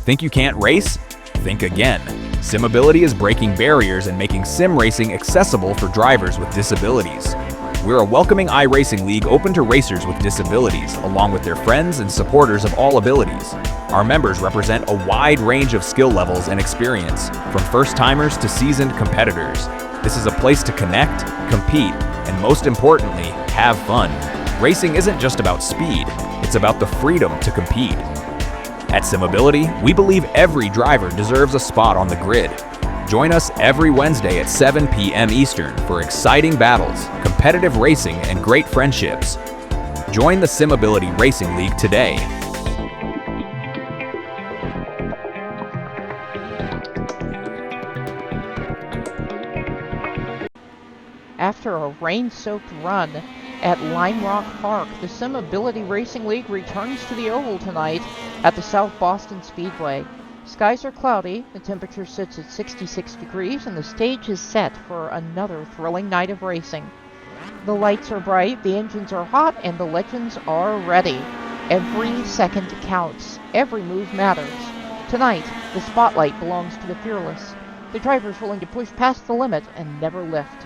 Think you can't race? Think again. SimAbility is breaking barriers and making sim racing accessible for drivers with disabilities. We're a welcoming iRacing league open to racers with disabilities, along with their friends and supporters of all abilities. Our members represent a wide range of skill levels and experience, from first-timers to seasoned competitors. This is a place to connect, compete, and most importantly, have fun. Racing isn't just about speed, it's about the freedom to compete. At SimAbility, we believe every driver deserves a spot on the grid. Join us every Wednesday at 7 p.m. Eastern for exciting battles, competitive racing, and great friendships. Join the SimAbility Racing League today. After a rain-soaked run at Lime Rock Park, the SimAbility Racing League returns to the oval tonight at the South Boston Speedway. Skies are cloudy, the temperature sits at 66 degrees, and the stage is set for another thrilling night of racing. The lights are bright, the engines are hot, and the legends are ready. Every second counts. Every move matters. Tonight, the spotlight belongs to the fearless, the drivers willing to push past the limit and never lift.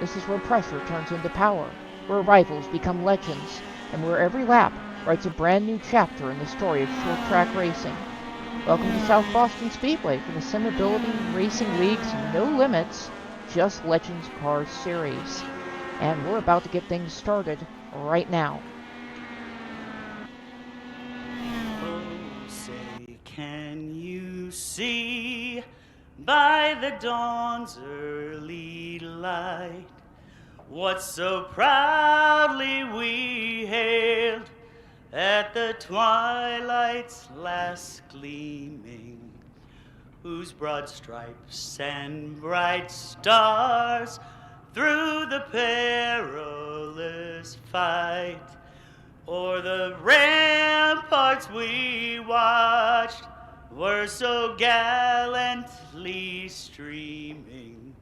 This is where pressure turns into power, where rivals become legends, and where every lap writes a brand new chapter in the story of short track racing. Welcome to South Boston Speedway for the SimAbility Racing League's No Limits, Just Legends Cars series. And we're about to get things started right now. Oh, say, can you see by the dawn's early light what so proudly we hailed at the twilight's last gleaming, whose broad stripes and bright stars through the perilous fight o'er the ramparts we watched were so gallantly streaming,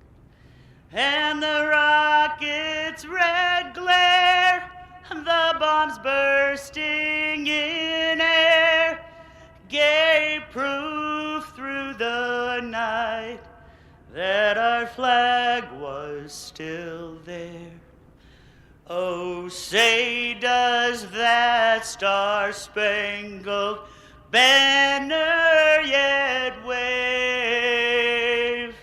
and the rocket's red glare, the bombs bursting in air, gave proof through the night that our flag was still there. Oh, say does that star-spangled banner yet wave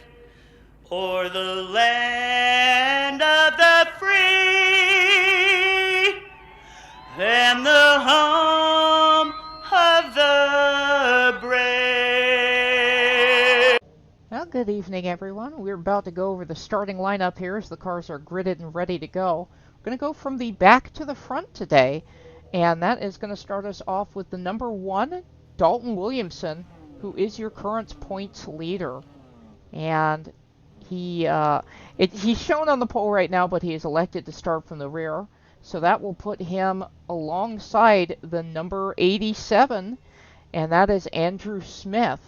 o'er the land of the free and the home of the brave? Well, good evening, everyone. We're about to go over the starting lineup here as the cars are gridded and ready to go. We're going to go from the back to the front today, and that is going to start us off with the number 1, Dalton Williamson, who is your current points leader. And he's shown on the pole right now, but he is elected to start from the rear. So that will put him alongside the number 87, and that is Andrew Smith.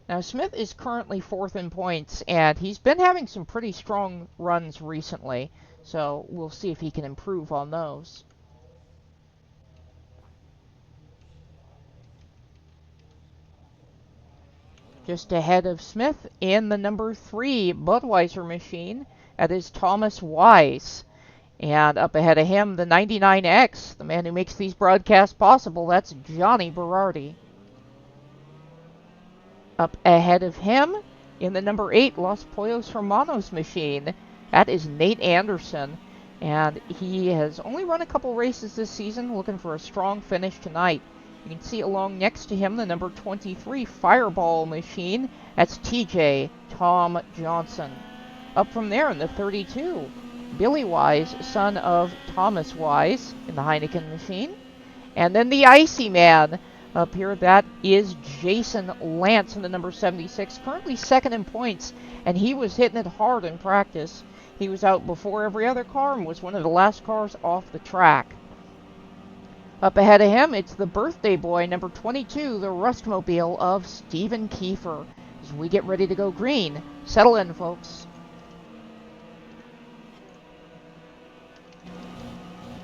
Now, Smith is currently 4th in points, and he's been having some pretty strong runs recently. So we'll see if he can improve on those. Just ahead of Smith in the number 3 Budweiser machine, that is Thomas Wise. And up ahead of him, the 99X, the man who makes these broadcasts possible, that's Johnny Berardi. Up ahead of him, in the number 8 Los Pollos Hermanos machine, that is Nate Anderson. And he has only run a couple races this season, looking for a strong finish tonight. You can see along next to him the number 23 Fireball machine. That's TJ Tom Johnson. Up from there in the 32, Billy Wise, son of Thomas Wise in the Heineken machine. And then the Icy Man up here, that is Jason Lance in the number 76, currently 2nd in points, and he was hitting it hard in practice. He was out before every other car and was one of the last cars off the track. Up ahead of him, it's the birthday boy, number 22, the Rustmobile of Stephen Kiefer. As we get ready to go green, settle in, folks.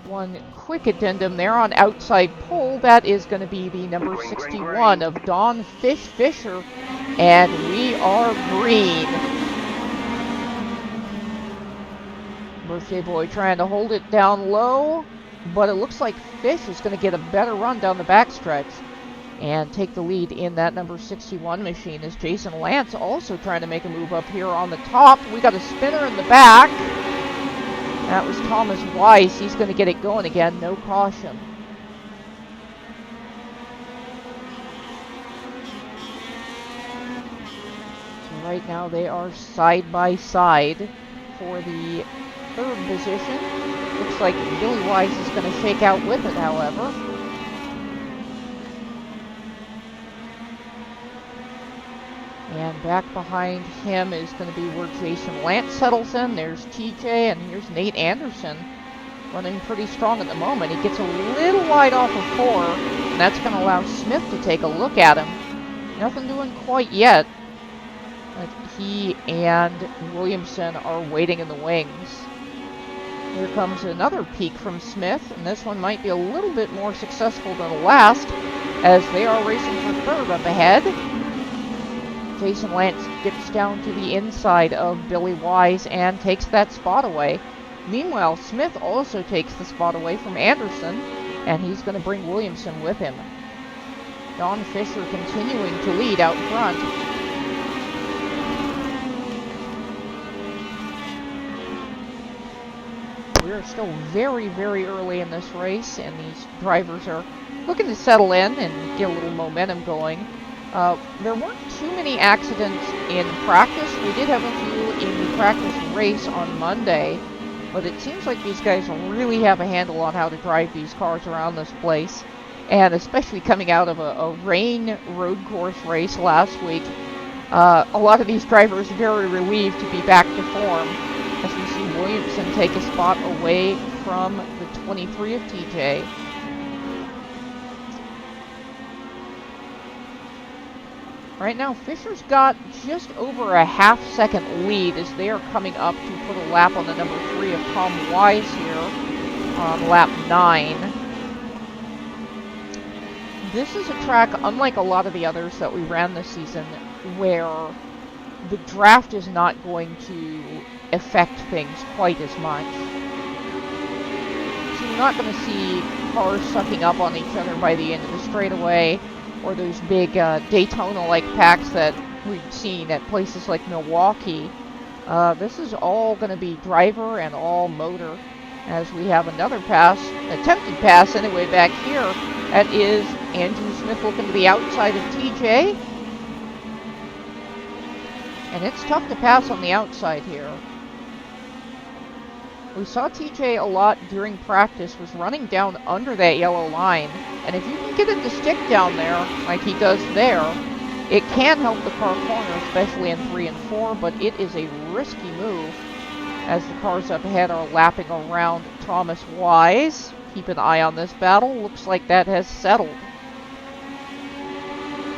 One quick addendum there on outside pole. That is going to be the number 61 of Don Fisher. And we are green. Birthday Boy trying to hold it down low, but it looks like Fish is going to get a better run down the backstretch and take the lead in that number 61 machine, as Jason Lance also trying to make a move up here on the top. We got a spinner in the back. That was Thomas Weiss. He's going to get it going again. No caution. So right now they are side by side for the third position. Looks like Billy Wise is going to shake out with it, however. And back behind him is going to be where Jason Lance settles in. There's TJ, and here's Nate Anderson running pretty strong at the moment. He gets a little wide off of 4, and that's going to allow Smith to take a look at him. Nothing doing quite yet, but he and Williamson are waiting in the wings. Here comes another peek from Smith, and this one might be a little bit more successful than the last, as they are racing for third up ahead. Jason Lance dips down to the inside of Billy Wise and takes that spot away. Meanwhile, Smith also takes the spot away from Anderson, and he's going to bring Williamson with him. Don Fisher continuing to lead out front. We are still very, very early in this race, and these drivers are looking to settle in and get a little momentum going. There weren't too many accidents in practice. We did have a few in the practice race on Monday, but it seems like these guys really have a handle on how to drive these cars around this place. And especially coming out of a rain road course race last week, a lot of these drivers are very relieved to be back to form, as we see Williamson take a spot away from the 23 of TJ. Right now, Fisher's got just over a half-second lead as they are coming up to put a lap on the number 3 of Tom Wise here on lap 9. This is a track, unlike a lot of the others that we ran this season, where the draft is not going to affect things quite as much. So you're not going to see cars sucking up on each other by the end of the straightaway, or those big Daytona-like packs that we've seen at places like Milwaukee. This is all going to be driver and all motor, as we have another pass, attempted pass anyway, back here. That is Andrew Smith looking to the outside of TJ. And it's tough to pass on the outside here. We saw TJ a lot during practice, was running down under that yellow line. And if you can get it to stick down there, like he does there, it can help the car corner, especially in 3 and 4, but it is a risky move as the cars up ahead are lapping around Thomas Wise. Keep an eye on this battle. Looks like that has settled.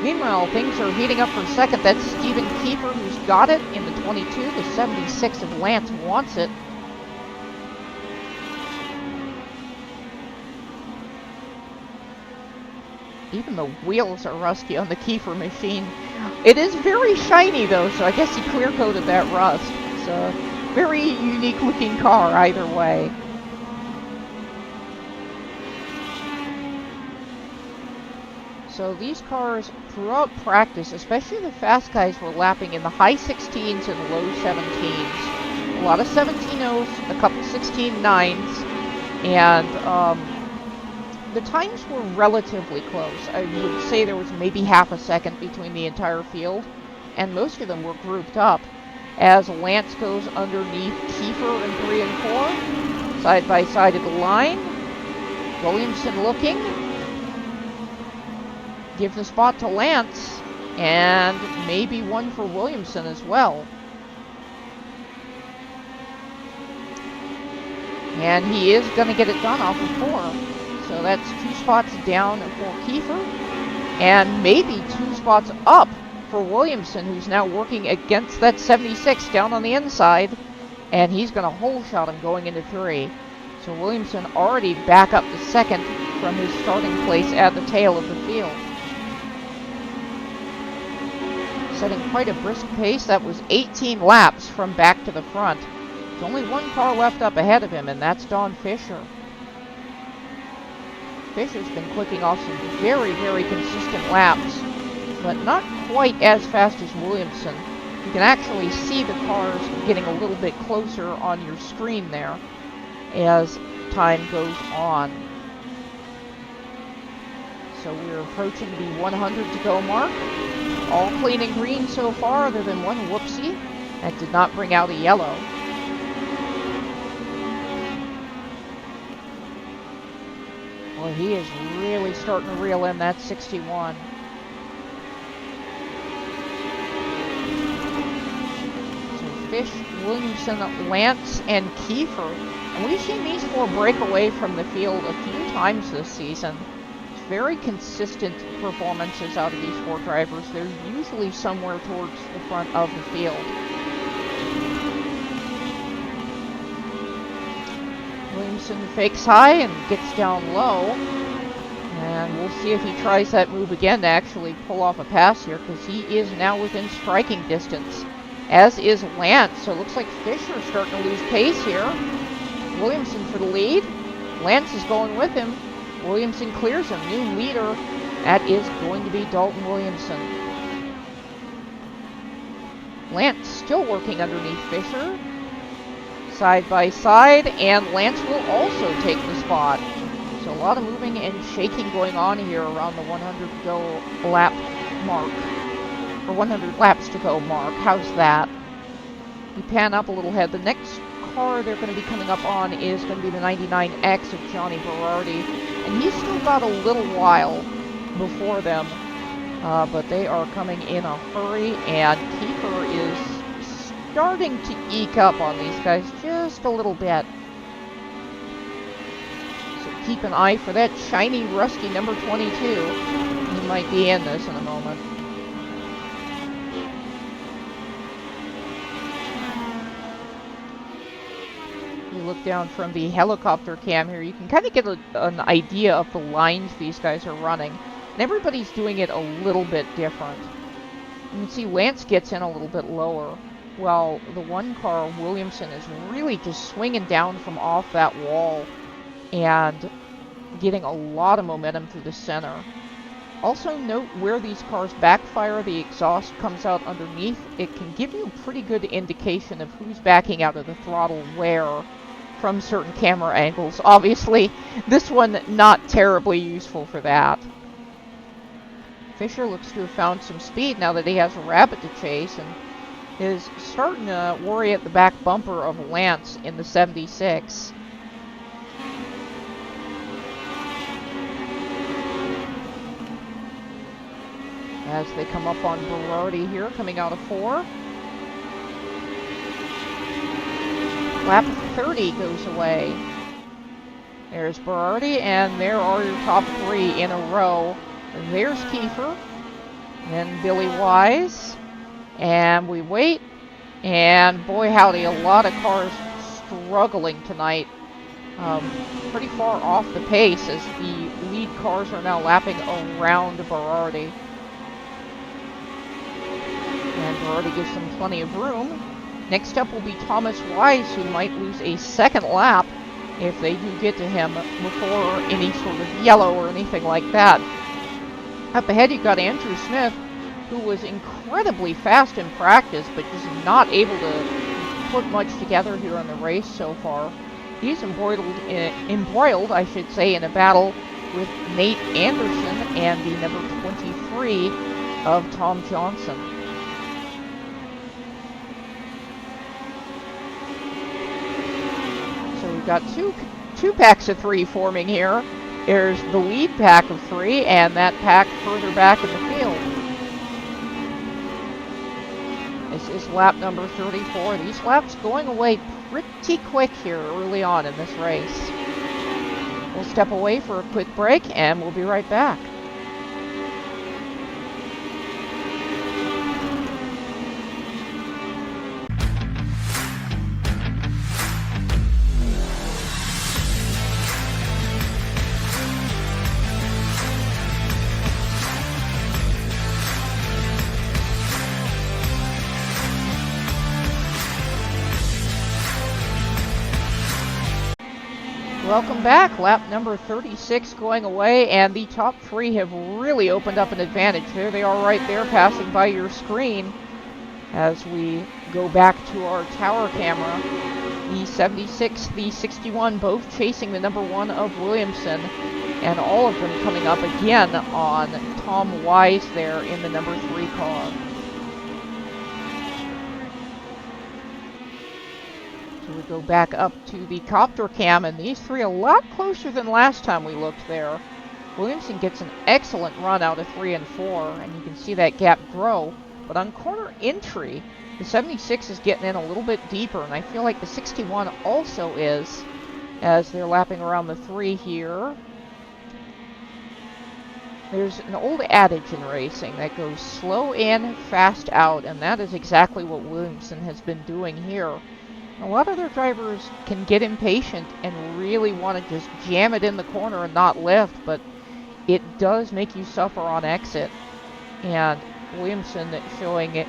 Meanwhile, things are heating up for second. That's Stephen Kiefer, who's got it in the 22. The 76 of Lance wants it. Even the wheels are rusty on the Kiefer machine. It is very shiny though, so I guess he clear coated that rust. It's a very unique looking car either way. So these cars throughout practice, especially the fast guys, were lapping in the high 16s and low 17s. A lot of 17.0s, a couple 16.9s, and the times were relatively close. I would say there was maybe half a second between the entire field, and most of them were grouped up. As Lance goes underneath Kiefer in 3 and 4, side by side of the line. Williamson looking. Give the spot to Lance, and maybe one for Williamson as well. And he is going to get it done off of 4. So that's 2 spots down for Kiefer, and maybe 2 spots up for Williamson, who's now working against that 76 down on the inside, and he's going to hole shot him going into 3. So Williamson already back up to second from his starting place at the tail of the field. Setting quite a brisk pace. That was 18 laps from back to the front. There's only one car left up ahead of him, and that's Don Fisher. Fisher's been clicking off some very, very consistent laps, but not quite as fast as Williamson. You can actually see the cars getting a little bit closer on your screen there as time goes on. So we're approaching the 100 to go mark. All clean and green so far, other than one whoopsie that did not bring out a yellow. Well, he is really starting to reel in that 61. So Fish, Williamson, Lance, and Kiefer. And we've seen these four break away from the field a few times this season. Very consistent performances out of these four drivers. They're usually somewhere towards the front of the field. Williamson fakes high and gets down low. And we'll see if he tries that move again to actually pull off a pass here, because he is now within striking distance, as is Lance. So it looks like Fisher's starting to lose pace here. Williamson for the lead. Lance is going with him. Williamson clears him. New leader, that is going to be Dalton Williamson. Lance still working underneath Fisher. Side by side, and Lance will also take the spot. So a lot of moving and shaking going on here around the 100 to go lap mark. Or 100 laps to go mark. How's that? You pan up a little head. The next car they're going to be coming up on is going to be the 99X of Johnny Berardi. And he's still got a little while before them, but they are coming in a hurry, and Kiefer is starting to eke up on these guys just a little bit. So keep an eye for that shiny, rusty number 22. He might be in this in a moment. Look down from the helicopter cam here, you can kind of get an idea of the lines these guys are running. And everybody's doing it a little bit different. You can see Lance gets in a little bit lower, while the one car, Williamson, is really just swinging down from off that wall and getting a lot of momentum through the center. Also note where these cars backfire, the exhaust comes out underneath. It can give you a pretty good indication of who's backing out of the throttle where from certain camera angles. Obviously, this one not terribly useful for that. Fisher looks to have found some speed now that he has a rabbit to chase, and is starting to worry at the back bumper of Lance in the 76. As they come up on Berardi here, coming out of 4. Lap 30 goes away. There's Berardi, and there are your top 3 in a row. There's Kiefer, then Billy Wise, and we wait, and boy howdy, a lot of cars struggling tonight. Pretty far off the pace as the lead cars are now lapping around Berardi. And Berardi gives them plenty of room. Next up will be Thomas Wise, who might lose a second lap if they do get to him before any sort of yellow or anything like that. Up ahead you've got Andrew Smith, who was incredibly fast in practice, but just not able to put much together here in the race so far. He's embroiled, I should say, in a battle with Nate Anderson and the number 23 of Tom Johnson. So we've got two packs of 3 forming here. There's the lead pack of 3 and that pack further back in the field. This is lap number 34. These laps going away pretty quick here early on in this race. We'll step away for a quick break and we'll be right back. Welcome back. Lap number 36 going away, and the top three have really opened up an advantage. There they are right there, passing by your screen. As we go back to our tower camera, the 76, the 61, both chasing the number 1 of Williamson, and all of them coming up again on Tom Wise there in the number 3 car. So we go back up to the copter cam, and these three a lot closer than last time we looked there. Williamson gets an excellent run out of 3 and 4, and you can see that gap grow. But on corner entry, the 76 is getting in a little bit deeper, and I feel like the 61 also is, as they're lapping around the 3 here. There's an old adage in racing that goes slow in, fast out, and that is exactly what Williamson has been doing here. A lot of their drivers can get impatient and really want to just jam it in the corner and not lift, but it does make you suffer on exit. And Williamson showing it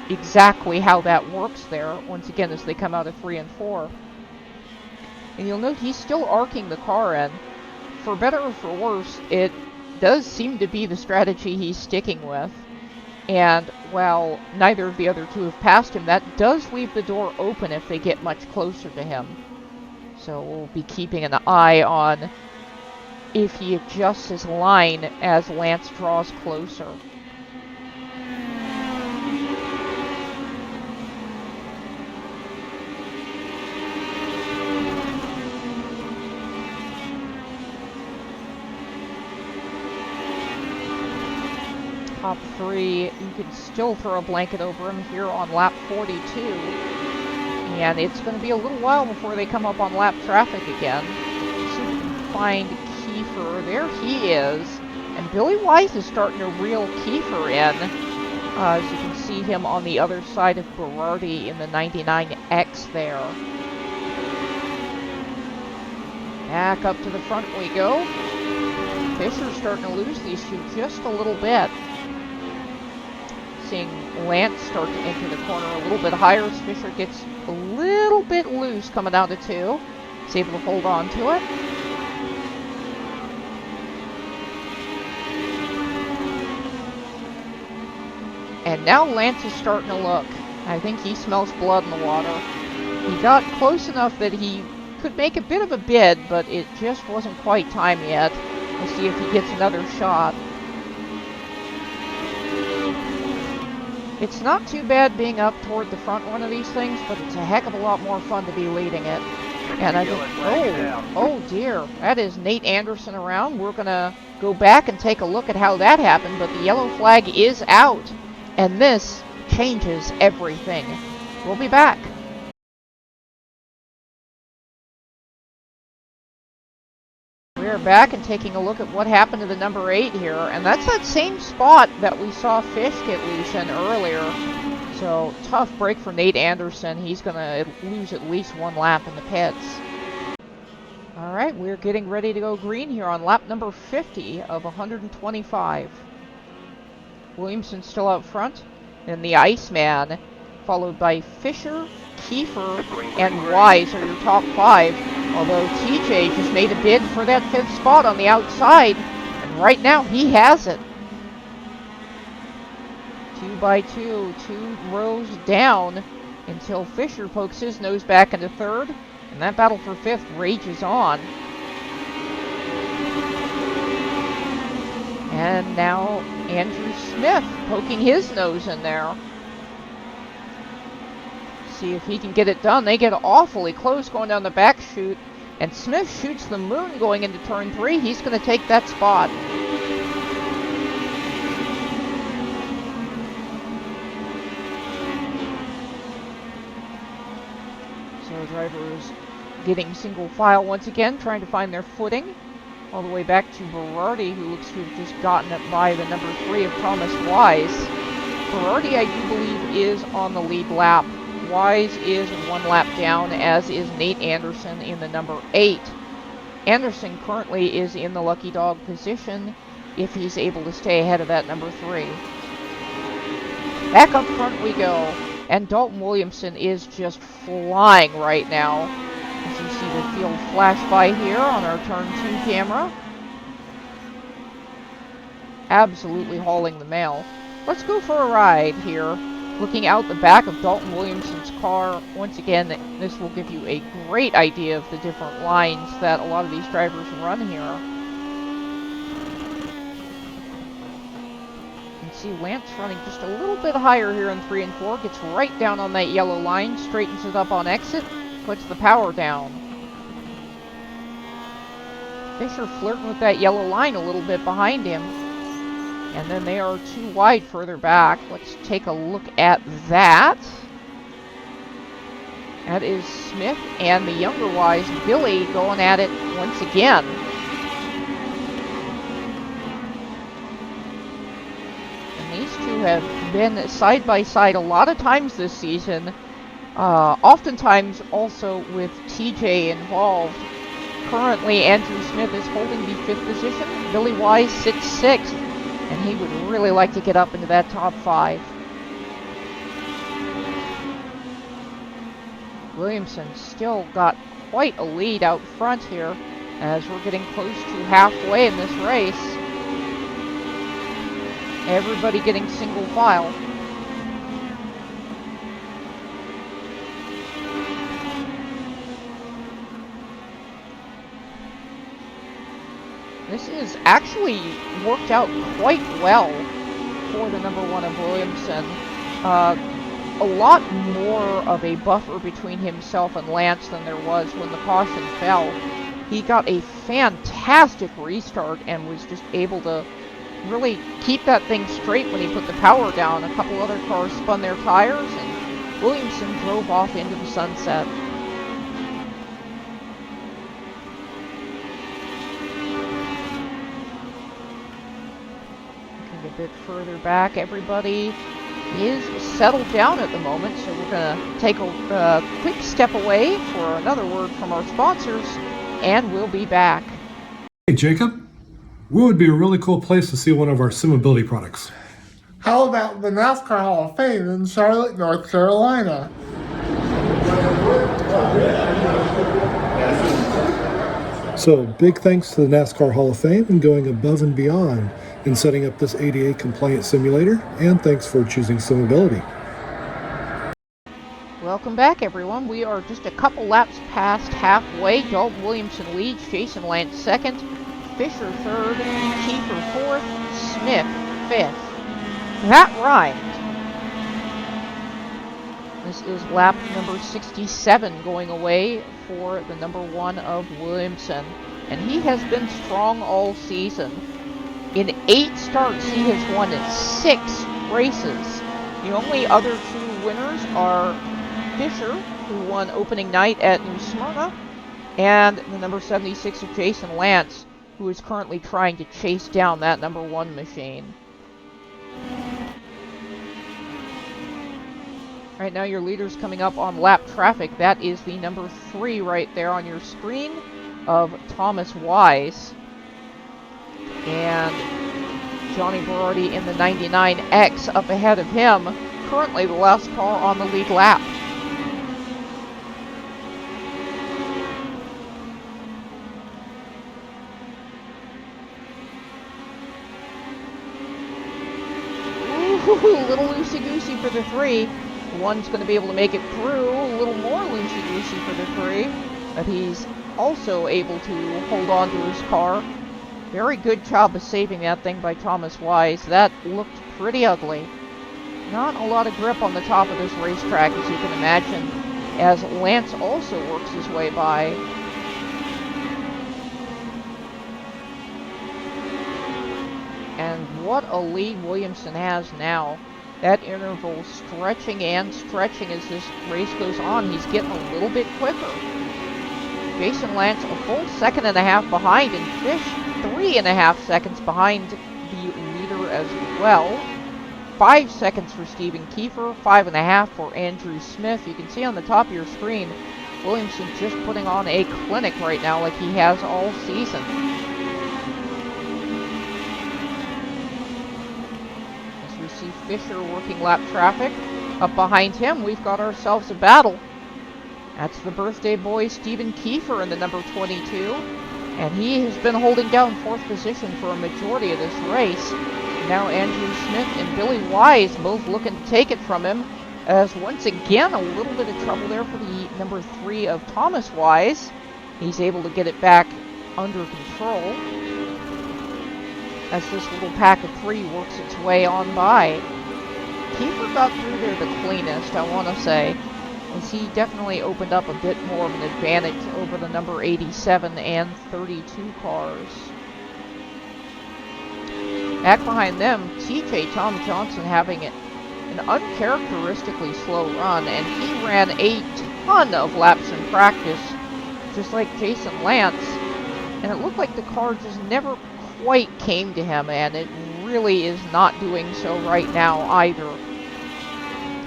exactly how that works there, once again, as they come out of 3 and 4. And you'll note he's still arcing the car in. For better or for worse, it does seem to be the strategy he's sticking with. And while neither of the other two have passed him, that does leave the door open if they get much closer to him. So we'll be keeping an eye on if he adjusts his line as Lance draws closer. Top 3, you can still throw a blanket over him here on lap 42. And it's going to be a little while before they come up on lap traffic again. See if we can find Kiefer. There he is. And Billy Wise is starting to reel Kiefer in. As you can see him on the other side of Berardi in the 99X there. Back up to the front we go. Fisher's starting to lose these two just a little bit. Seeing Lance start to enter the corner a little bit higher as Fisher gets a little bit loose coming out of 2. He's able to hold on to it. And now Lance is starting to look. I think he smells blood in the water. He got close enough that he could make a bit of a bid, but it just wasn't quite time yet. We'll see if he gets another shot. It's not too bad being up toward the front one of these things, but it's a heck of a lot more fun to be leading it. And I think, oh dear, that is Nate Anderson around. We're going to go back and take a look at how that happened, but the yellow flag is out. And this changes everything. We'll be back. We're back and taking a look at what happened to the number 8 here, and that's that same spot that we saw Fish get loose in earlier. So, tough break for Nate Anderson. He's going to lose at least 1 lap in the pits. Alright, we're getting ready to go green here on lap number 50 of 125. Williamson still out front, and the Iceman, followed by Fisher, Kiefer, and Wise are your top 5. Although TJ just made a bid for that 5th spot on the outside, and right now he has it. 2 by 2, 2 rows down until Fisher pokes his nose back into 3rd, and that battle for 5th rages on. And now Andrew Smith poking his nose in there. See if he can get it done. They get awfully close going down the back chute, and Smith shoots the moon going into turn 3. He's going to take that spot. So drivers getting single file once again, trying to find their footing. All the way back to Berardi, who looks to have just gotten it by the number 3 of Thomas Wise. Berardi, I do believe, is on the lead lap. Wise is 1 lap down, as is Nate Anderson in the number 8. Anderson currently is in the lucky dog position if he's able to stay ahead of that number 3. Back up front we go, and Dalton Williamson is just flying right now. As you see the field flash by here on our turn 2 camera. Absolutely hauling the mail. Let's go for a ride here. Looking out the back of Dalton Williamson's car. Once again, this will give you a great idea of the different lines that a lot of these drivers run here. You can see Lance running just a little bit higher here in 3 and 4. Gets right down on that yellow line, straightens it up on exit, puts the power down. Fisher flirting with that yellow line a little bit behind him. And then they are too wide further back. Let's take a look at that. That is Smith and the younger wise Billy going at it once again. And these two have been side by side a lot of times this season. Oftentimes also with TJ involved. Currently, Andrew Smith is holding the 5th position. Billy Wise sits 6th. And he would really like to get up into that top 5. Williamson still got quite a lead out front here as we're getting close to halfway in this race. Everybody getting single file. This is actually worked out quite well for the number 1 of Williamson. A lot more of a buffer between himself and Lance than there was when the caution fell. He got a fantastic restart and was just able to really keep that thing straight when he put the power down. A couple other cars spun their tires and Williamson drove off into the sunset. A bit further back, everybody is settled down at the moment, so we're going to take a quick step away for another word from our sponsors, and we'll be back. Hey Jacob, where would be a really cool place to see one of our SimAbility products? How about the NASCAR Hall of Fame in Charlotte, North Carolina? So big thanks to the NASCAR Hall of Fame and going above and beyond in setting up this ADA compliant simulator, and thanks for choosing SimAbility. Welcome back, everyone. We are just a couple laps past halfway. Dalton Williamson leads, Jason Lance 2nd, Fisher 3rd, Kiefer 4th, Smith 5th. That rhymed. This is lap number 67 going away for the number 1 of Williamson. And he has been strong all season. In 8 starts, he has won 6 races. The only other 2 winners are Fisher, who won opening night at New Smyrna, and the number 76 of Jason Lance, who is currently trying to chase down that number 1 machine. Right now, your leader's coming up on lap traffic. That is the number 3 right there on your screen of Thomas Wise. And Johnny Berardi in the 99X up ahead of him. Currently the last car on the lead lap. Ooh, a little loosey-goosey for the 3. One's going to be able to make it through. A little more loosey-goosey for the 3. But he's also able to hold on to his car. Very good job of saving that thing by Thomas Wise. That looked pretty ugly. Not a lot of grip on the top of this racetrack, as you can imagine, as Lance also works his way by. And what a lead Williamson has now. That interval stretching and stretching as this race goes on. He's getting a little bit quicker. Jason Lance a full 2.5 seconds behind, and Fish 3.5 seconds behind the leader as well. 5 seconds for Stephen Kiefer, 5.5 for Andrew Smith. You can see on the top of your screen, Williamson just putting on a clinic right now like he has all season. As we see Fisher working lap traffic. Up behind him, we've got ourselves a battle. That's the birthday boy, Stephen Kiefer, in the number 22. And he has been holding down 4th position for a majority of this race. Now Andrew Smith and Billy Wise both looking to take it from him. As once again, a little bit of trouble there for the number 3 of Thomas Wise. He's able to get it back under control as this little pack of 3 works its way on by. Kiefer got through there the cleanest, I want to say, as he definitely opened up a bit more of an advantage over the number 87 and 32 cars. Back behind them, TJ Tom Johnson having an uncharacteristically slow run, and he ran a ton of laps in practice, just like Jason Lance, and it looked like the car just never quite came to him, and it really is not doing so right now either,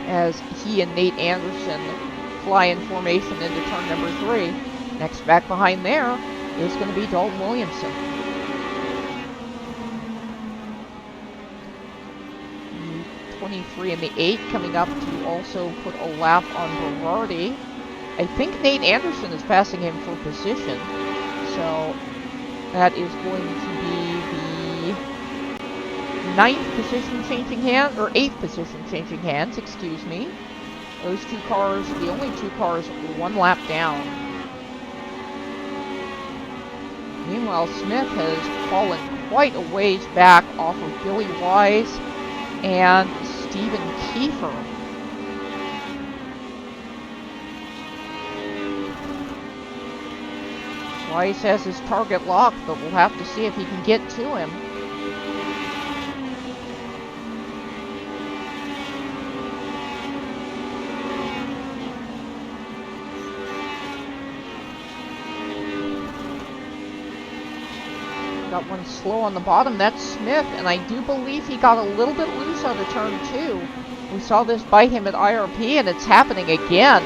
as he and Nate Anderson fly in formation into turn number 3. Next back behind there is going to be Dalton Williamson. The 23 and the 8 coming up to also put a lap on Berardi. I think Nate Anderson is passing him for position, so that is going to be the 9th position changing hand, or 8th position changing hands, excuse me. Those 2 cars, the only 2 cars, 1 lap down. Meanwhile, Smith has fallen quite a ways back off of Billy Wise and Stephen Kiefer. Wise has his target locked, but we'll have to see if he can get to him. Got one slow on the bottom, that's Smith, and I do believe he got a little bit loose on the turn 2. We saw this bite him at IRP, and it's happening again.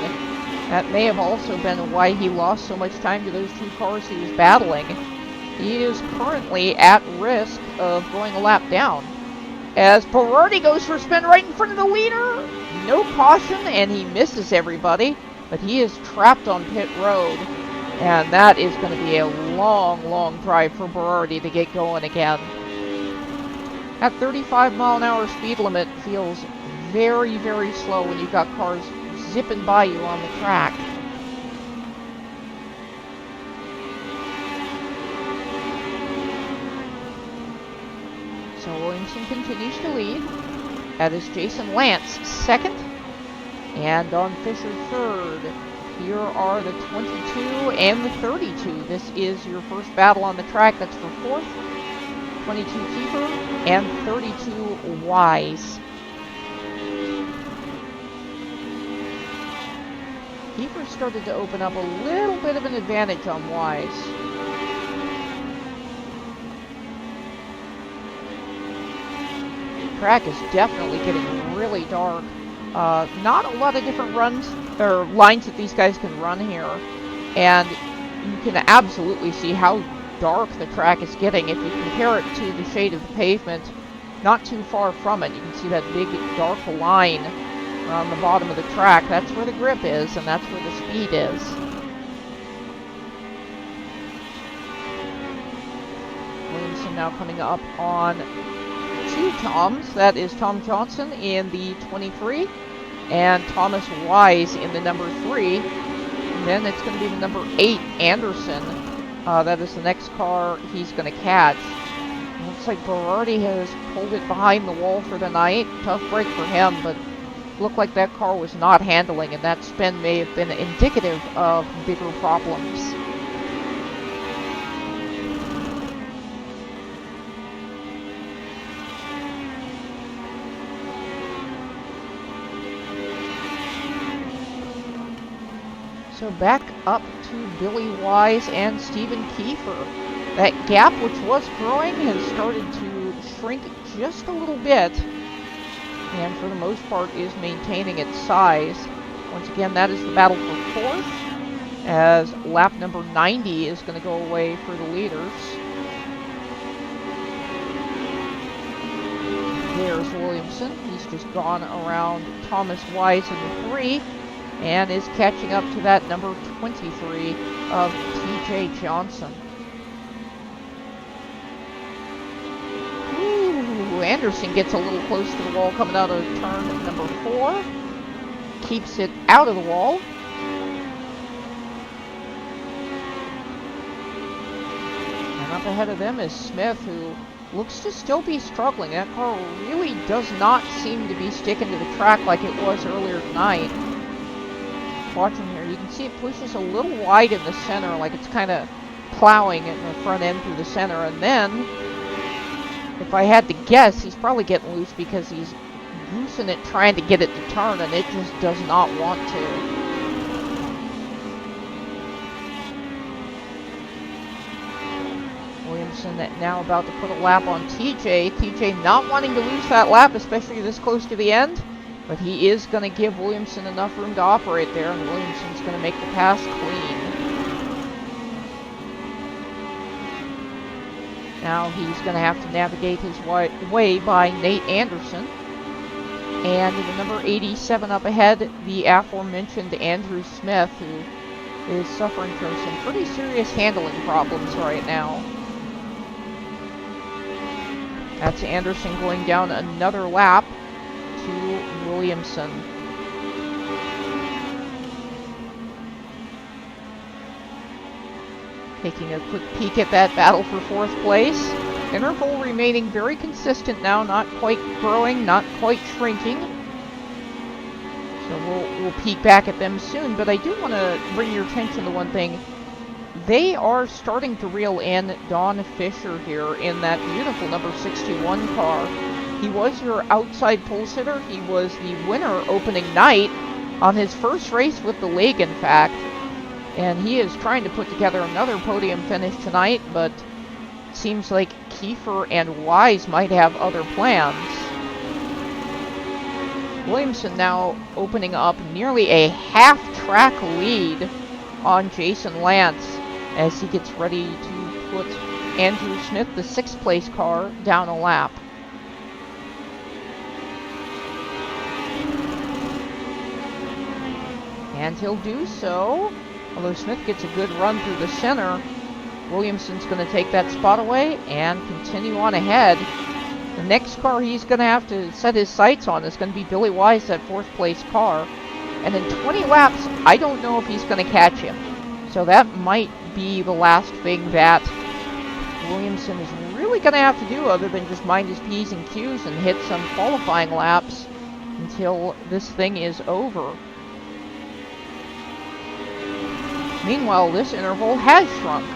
That may have also been why he lost so much time to those 2 cars he was battling. He is currently at risk of going a lap down, as Berardi goes for a spin right in front of the leader. No caution, and he misses everybody, but he is trapped on pit road. And that is going to be a long, long drive for Berardi to get going again. That 35-mile-an-hour speed limit feels very, very slow when you've got cars zipping by you on the track. So Williamson continues to lead. That is Jason Lance second, and Don Fisher third. Here are the 22 and the 32. This is your first battle on the track. That's for 4th. 22 Kiefer and 32 Wise. Kiefer started to open up a little bit of an advantage on Wise. The track is definitely getting really dark. Not a lot of different runs or lines that these guys can run here, and you can absolutely see how dark the track is getting if you compare it to the shade of the pavement. Not too far from it, you can see that big dark line on the bottom of the track. That's where the grip is, and that's where the speed is. Williamson now coming up on 2 Toms. That is Tom Johnson in the 23 and Thomas Wise in the number 3. And then it's going to be the number 8, Anderson. That is the next car he's going to catch. It looks like Berardi has pulled it behind the wall for the night. Tough break for him, but looked like that car was not handling, and that spin may have been indicative of bigger problems. So back up to Billy Wise and Stephen Kiefer. That gap, which was growing, has started to shrink just a little bit, and for the most part is maintaining its size. Once again, that is the battle for 4th, as lap number 90 is going to go away for the leaders. There's Williamson. He's just gone around Thomas Wise in the 3. and is catching up to that number 23 of TJ Johnson. Ooh, Anderson gets a little close to the wall coming out of turn number 4. Keeps it out of the wall. And up ahead of them is Smith, who looks to still be struggling. That car really does not seem to be sticking to the track like it was earlier tonight. Watching here, you can see it pushes a little wide in the center, like it's kind of plowing in the front end through the center. And then, if I had to guess, he's probably getting loose because he's goosing it, trying to get it to turn, and it just does not want to. Williamson now about to put a lap on TJ. TJ not wanting to lose that lap, especially this close to the end. But he is going to give Williamson enough room to operate there, and Williamson's going to make the pass clean. Now he's going to have to navigate his way by Nate Anderson. And the number 87 up ahead, the aforementioned Andrew Smith, who is suffering from some pretty serious handling problems right now. That's Anderson going down another lap to Williamson. Taking a quick peek at that battle for 4th place. Interval remaining very consistent now, not quite growing, not quite shrinking. So we'll peek back at them soon, but I do want to bring your attention to one thing. They are starting to reel in Don Fisher here in that beautiful number 61 car. He was your outside pole sitter. He was the winner opening night on his first race with the league, in fact. And he is trying to put together another podium finish tonight, but it seems like Kiefer and Wise might have other plans. Williamson now opening up nearly a half-track lead on Jason Lance as he gets ready to put Andrew Smith, the 6th place car, down a lap. And he'll do so. Although Smith gets a good run through the center, Williamson's going to take that spot away and continue on ahead. The next car he's going to have to set his sights on is going to be Billy Wise, that 4th place car. And in 20 laps, I don't know if he's going to catch him. So that might be the last thing that Williamson is really going to have to do, other than just mind his P's and Q's and hit some qualifying laps until this thing is over. Meanwhile, this interval has shrunk.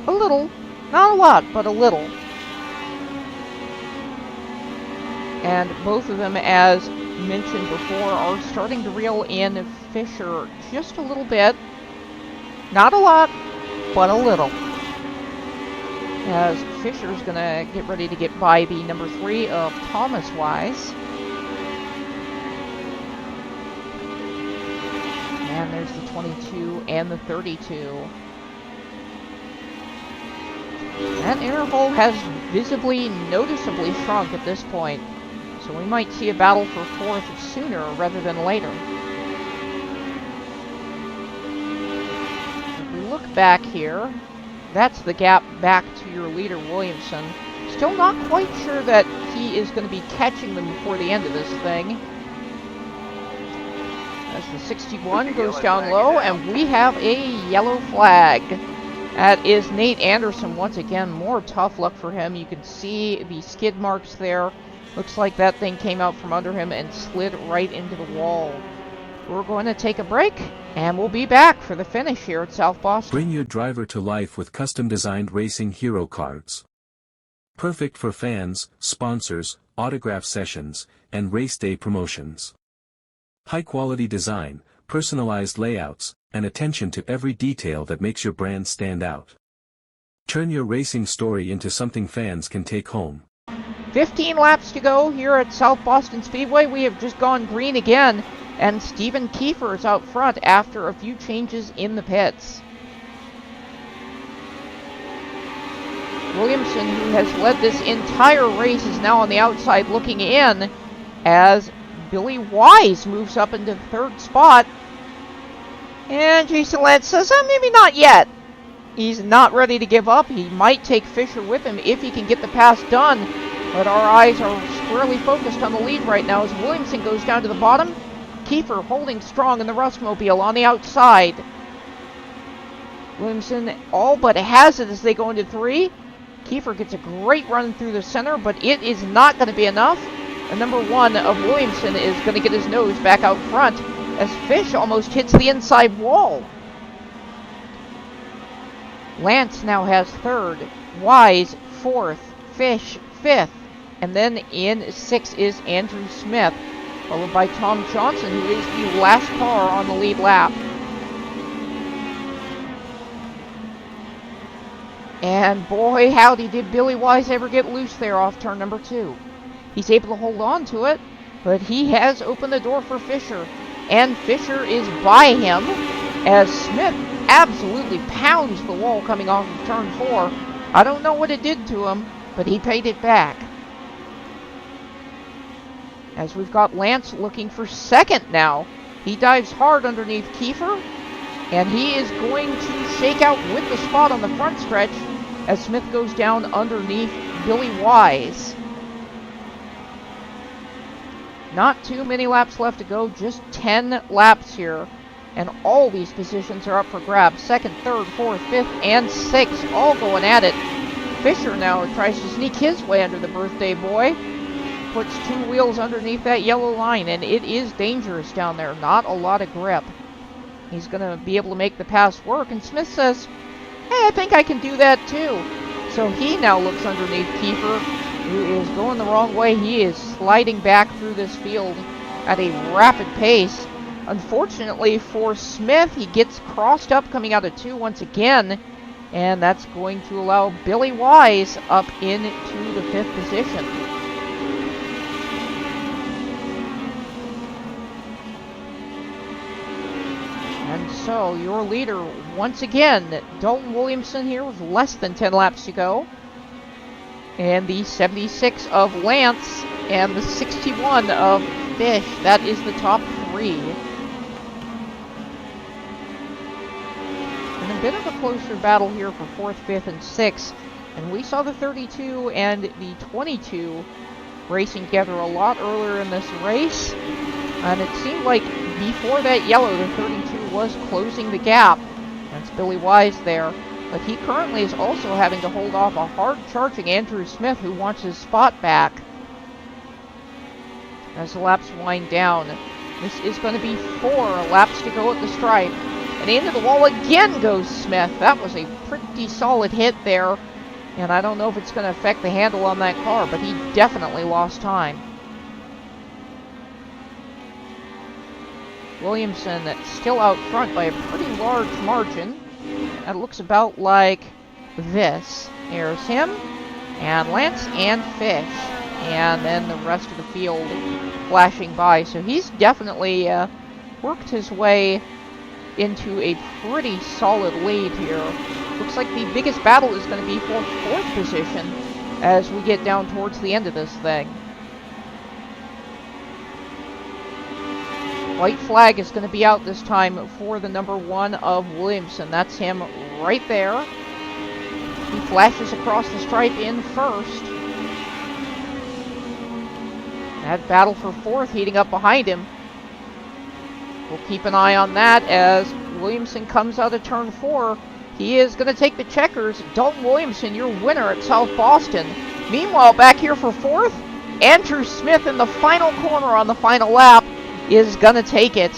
A little. Not a lot, but a little. And both of them, as mentioned before, are starting to reel in Fisher just a little bit. Not a lot, but a little. As Fisher's going to get ready to get by the number 3 of Thomas Wise. And there's the 22 and the 32. That interval has visibly, noticeably shrunk at this point. So we might see a battle for 4th sooner rather than later. If we look back here, that's the gap back to your leader, Williamson. Still not quite sure that he is going to be catching them before the end of this thing. As the 61 goes down low, and we have a yellow flag. That is Nate Anderson once again. More tough luck for him. You can see the skid marks there. Looks like that thing came out from under him and slid right into the wall. We're going to take a break, and we'll be back for the finish here at South Boston. Bring your driver to life with custom-designed racing hero cards. Perfect for fans, sponsors, autograph sessions, and race day promotions. High-quality design, personalized layouts, and attention to every detail that makes your brand stand out. Turn your racing story into something fans can take home. 15 laps to go here at South Boston Speedway. We have just gone green again, and Stephen Kiefer is out front after a few changes in the pits. Williamson, who has led this entire race, is now on the outside looking in as Billy Wise moves up into the 3rd spot. And Jason Lance says, maybe not yet. He's not ready to give up. He might take Fisher with him if he can get the pass done. But our eyes are squarely focused on the lead right now as Williamson goes down to the bottom. Kiefer holding strong in the Rustmobile on the outside. Williamson all but has it as they go into 3. Kiefer gets a great run through the center, but it is not going to be enough. And number 1 of Williamson is going to get his nose back out front as Fish almost hits the inside wall. Lance now has 3rd, Wise 4th, Fish 5th, and then in 6th is Andrew Smith, followed by Tom Johnson, who is the last car on the lead lap. And boy, howdy, did Billy Wise ever get loose there off turn number 2. He's able to hold on to it, but he has opened the door for Fisher. And Fisher is by him as Smith absolutely pounds the wall coming off of turn 4. I don't know what it did to him, but he paid it back. As we've got Lance looking for 2nd now. He dives hard underneath Kiefer, and he is going to shake out with the spot on the front stretch as Smith goes down underneath Billy Wise. Not too many laps left to go, just 10 laps here. And all these positions are up for grabs. 2nd, 3rd, 4th, 5th, and 6th, all going at it. Fisher now tries to sneak his way under the birthday boy. Puts 2 wheels underneath that yellow line, and it is dangerous down there. Not a lot of grip. He's going to be able to make the pass work, and Smith says, hey, I think I can do that too. So he now looks underneath Kiefer, who is going the wrong way. He is sliding back through this field at a rapid pace. Unfortunately for Smith, he gets crossed up coming out of 2 once again, and that's going to allow Billy Wise up into the 5th position. And so your leader once again, Dalton Williamson here with less than 10 laps to go. And the 76 of Lance and the 61 of Fish. That is the top 3. And a bit of a closer battle here for 4th, 5th, and 6th. And we saw the 32 and the 22 racing together a lot earlier in this race. And it seemed like before that yellow, the 32 was closing the gap. That's Billy Wise there. But he currently is also having to hold off a hard-charging Andrew Smith, who wants his spot back. As the laps wind down, this is going to be 4 laps to go at the stripe. And into the wall again goes Smith. That was a pretty solid hit there. And I don't know if it's going to affect the handle on that car, but he definitely lost time. Williamson still out front by a pretty large margin. It looks about like this. There's him, and Lance, and Fish. And then the rest of the field flashing by. So he's definitely worked his way into a pretty solid lead here. Looks like the biggest battle is going to be for 4th position as we get down towards the end of this thing. White flag is going to be out this time for the number 1 of Williamson. That's him right there. He flashes across the stripe in 1st. That battle for 4th heating up behind him. We'll keep an eye on that as Williamson comes out of turn 4. He is going to take the checkers. Dalton Williamson, your winner at South Boston. Meanwhile, back here for 4th, Andrew Smith in the final corner on the final lap is going to take it.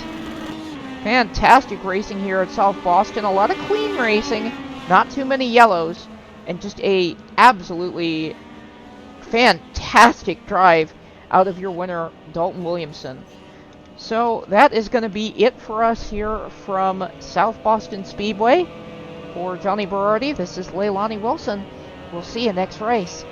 Fantastic racing here at South Boston. A lot of clean racing, not too many yellows, and just a absolutely fantastic drive out of your winner, Dalton Williamson. So that is going to be it for us here from South Boston Speedway. For Johnny Berardi, this is Leilani Wilson. We'll see you next race.